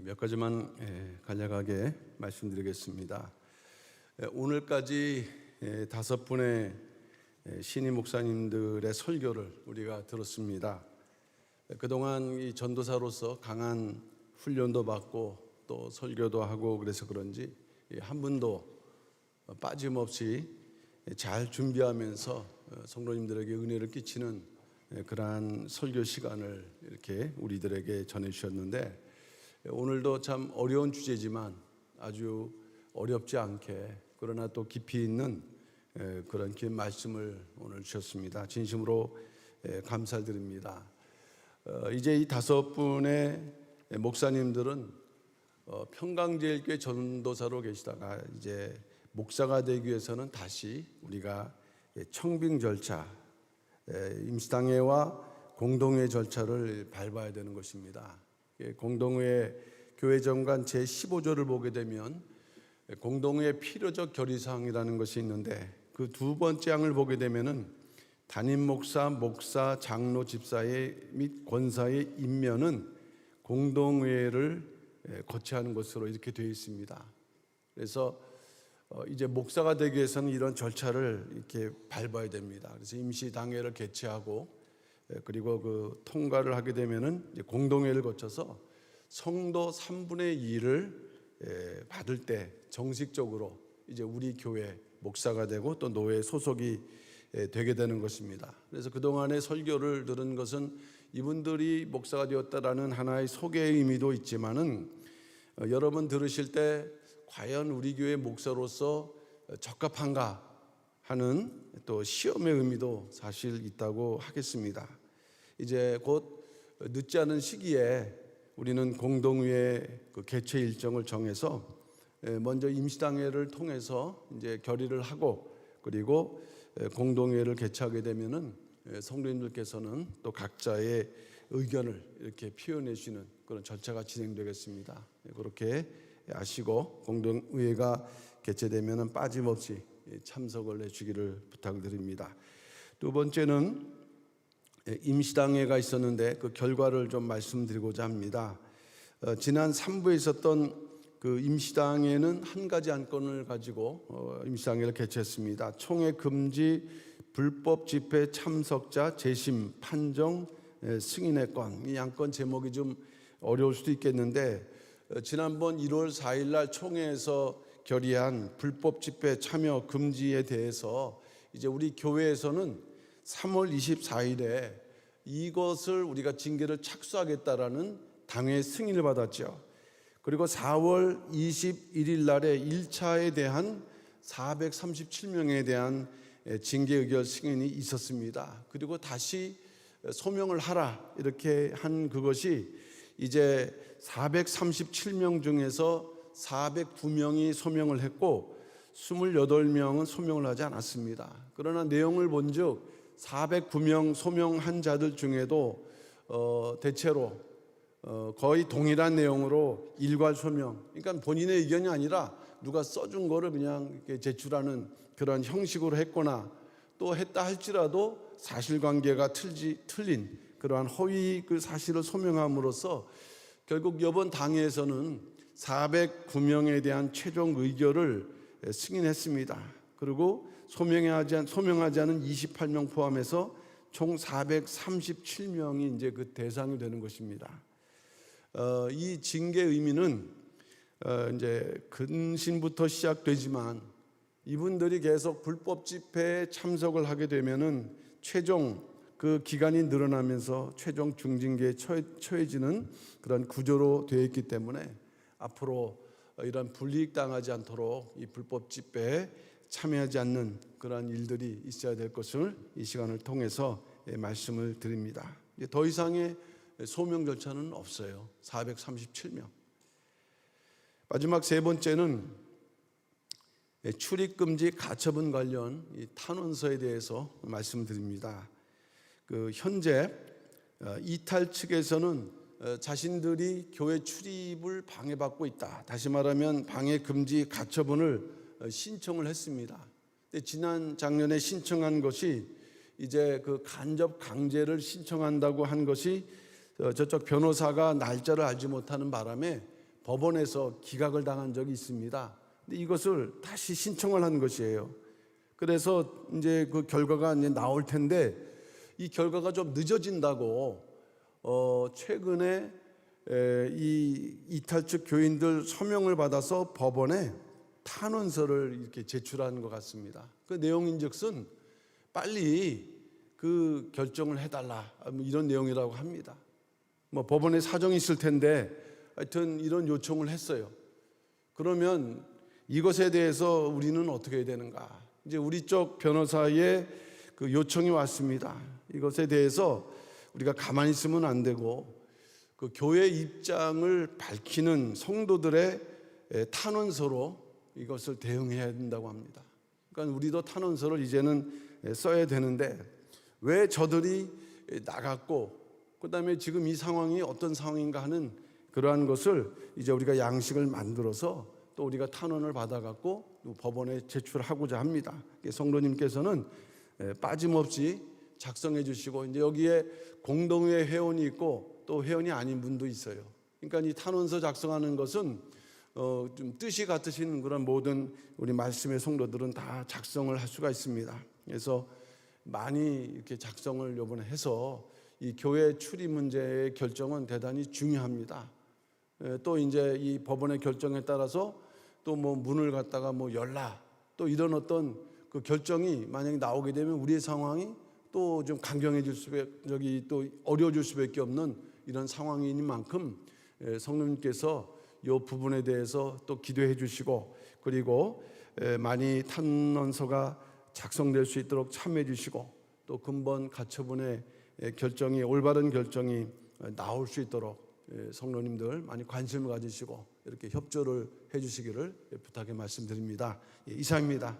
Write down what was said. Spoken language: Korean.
몇 가지만 간략하게 말씀드리겠습니다. 오늘까지 5분의 신임 목사님들의 설교를 우리가 들었습니다. 그동안 이 전도사로서 강한 훈련도 받고 또 설교도 하고 그래서 그런지 한 분도 빠짐없이 잘 준비하면서 성도님들에게 은혜를 끼치는 그러한 설교 시간을 이렇게 우리들에게 전해주셨는데, 오늘도 참 어려운 주제지만 아주 어렵지 않게 그러나 또 깊이 있는 그런 긴 말씀을 오늘 주셨습니다. 진심으로 감사드립니다. 이제 이 5분의 목사님들은 평강제일교회 전도사로 계시다가 이제 목사가 되기 위해서는 다시 우리가 청빙 절차, 임시당회와 공동회 절차를 밟아야 되는 것입니다. 공동회 교회정관 제15조를 보게 되면 공동회 필요적 결의사항이라는 것이 있는데, 그 두 번째 항을 보게 되면은 담임 목사, 목사, 장로, 집사의 및 권사의 임면은 공동회를 거쳐야 하는 것으로 이렇게 되어 있습니다. 그래서 이제 목사가 되기 위해서는 이런 절차를 이렇게 밟아야 됩니다. 그래서 임시당회를 개최하고 그리고 그 통과를 하게 되면은 이제 공동회를 거쳐서 성도 3분의 2를 받을 때 정식적으로 이제 우리 교회 목사가 되고 또 노회 소속이 되게 되는 것입니다. 그래서 그동안의 설교를 들은 것은 이분들이 목사가 되었다라는 하나의 소개의 의미도 있지만은 여러분 들으실 때 과연 우리 교회 목사로서 적합한가 하는 또 시험의 의미도 사실 있다고 하겠습니다. 이제 곧 늦지 않은 시기에 우리는 공동회 그 개최 일정을 정해서 먼저 임시당회를 통해서 이제 결의를 하고, 그리고 공동회를 개최하게 되면은 성도님들께서는 또 각자의 의견을 이렇게 표현해 주시는 그런 절차가 진행되겠습니다. 그렇게 아시고 공동회가 개최되면은 빠짐없이 참석을 해주기를 부탁드립니다. 두 번째는 임시당회가 있었는데 그 결과를 좀 말씀드리고자 합니다. 지난 3부에 있었던 그 임시당회는 한 가지 안건을 가지고 임시당회를 개최했습니다. 총회 금지, 불법 집회 참석자 재심, 판정, 승인의 건. 이 안건 제목이 좀 어려울 수도 있겠는데, 지난번 1월 4일 날 총회에서 결의한 불법 집회 참여 금지에 대해서 이제 우리 교회에서는 3월 24일에 이것을 우리가 징계를 착수하겠다라는 당회 승인을 받았죠. 그리고 4월 21일 날에 1차에 대한 437명에 대한 징계 의결 승인이 있었습니다. 그리고 다시 소명을 하라 이렇게 한 그것이 이제 437명 중에서 409명이 소명을 했고 28명은 소명을 하지 않았습니다. 그러나 내용을 본즉 409명 소명한 자들 중에도 대체로 거의 동일한 내용으로 일괄 소명, 그러니까 본인의 의견이 아니라 누가 써준 거를 그냥 이렇게 제출하는 그런 형식으로 했거나, 또 했다 할지라도 사실관계가 틀린 그러한 허위 그 사실을 소명함으로써 결국 이번 당회에서는 409명에 대한 최종 의결을 승인했습니다. 그리고 소명하지 않은 28명 포함해서 총 437명이 이제 그 대상이 되는 것입니다. 이 징계 의미는 이제 근신부터 시작되지만 이분들이 계속 불법 집회에 참석을 하게 되면은 최종 그 기간이 늘어나면서 최종 중징계에 처해지는 그런 구조로 되어 있기 때문에 앞으로 이런 불이익 당하지 않도록 이 불법 집회에 참여하지 않는 그러한 일들이 있어야 될 것을 이 시간을 통해서 말씀을 드립니다. 더 이상의 소명 절차는 없어요. 437명. 마지막 세 번째는 출입금지 가처분 관련 이 탄원서에 대해서 말씀드립니다. 그 현재 이탈 측에서는 자신들이 교회 출입을 방해받고 있다. 다시 말하면 방해 금지 가처분을 신청을 했습니다. 근데 지난 작년에 신청한 것이 이제 그 간접 강제를 신청한다고 한 것이 저쪽 변호사가 날짜를 알지 못하는 바람에 법원에서 기각을 당한 적이 있습니다. 근데 이것을 다시 신청을 한 것이에요. 그래서 이제 그 결과가 이제 나올 텐데 이 결과가 좀 늦어진다고 최근에 이 이탈측 교인들 서명을 받아서 법원에 탄원서를 이렇게 제출한 것 같습니다. 그 내용인즉슨 빨리 그 결정을 해달라 이런 내용이라고 합니다. 뭐 법원에 사정이 있을 텐데 하여튼 이런 요청을 했어요. 그러면 이것에 대해서 우리는 어떻게 해야 되는가? 이제 우리 쪽 변호사의 그 요청이 왔습니다. 이것에 대해서 우리가 가만히 있으면 안 되고 그 교회 입장을 밝히는 성도들의 탄원서로 이것을 대응해야 된다고 합니다. 그러니까 우리도 탄원서를 이제는 써야 되는데 왜 저들이 나갔고 그다음에 지금 이 상황이 어떤 상황인가 하는 그러한 것을 이제 우리가 양식을 만들어서 또 우리가 탄원을 받아갖고 법원에 제출하고자 합니다. 성도님께서는 빠짐없이 작성해 주시고 이제 여기에 공동회 회원이 있고 또 회원이 아닌 분도 있어요. 그러니까 이 탄원서 작성하는 것은 좀 뜻이 같으신 그런 모든 우리 말씀의 성도들은 다 작성을 할 수가 있습니다. 그래서 많이 이렇게 작성을 이번에 해서 이 교회 출입 문제의 결정은 대단히 중요합니다. 또 이제 이 법원의 결정에 따라서 또 뭐 문을 갖다가 뭐 열라 또 이런 어떤 그 결정이 만약에 나오게 되면 우리의 상황이 또 좀 강경해질 수밖에 또 어려워질 수밖에 없는 이런 상황인 만큼 성령님께서 이 부분에 대해서 또 기도해 주시고 그리고 많이 탄원서가 작성될 수 있도록 참여해 주시고 또 근본 가처분의 결정이 올바른 결정이 나올 수 있도록 성도님들 많이 관심을 가지시고 이렇게 협조를 해 주시기를 부탁해 말씀드립니다. 이상입니다.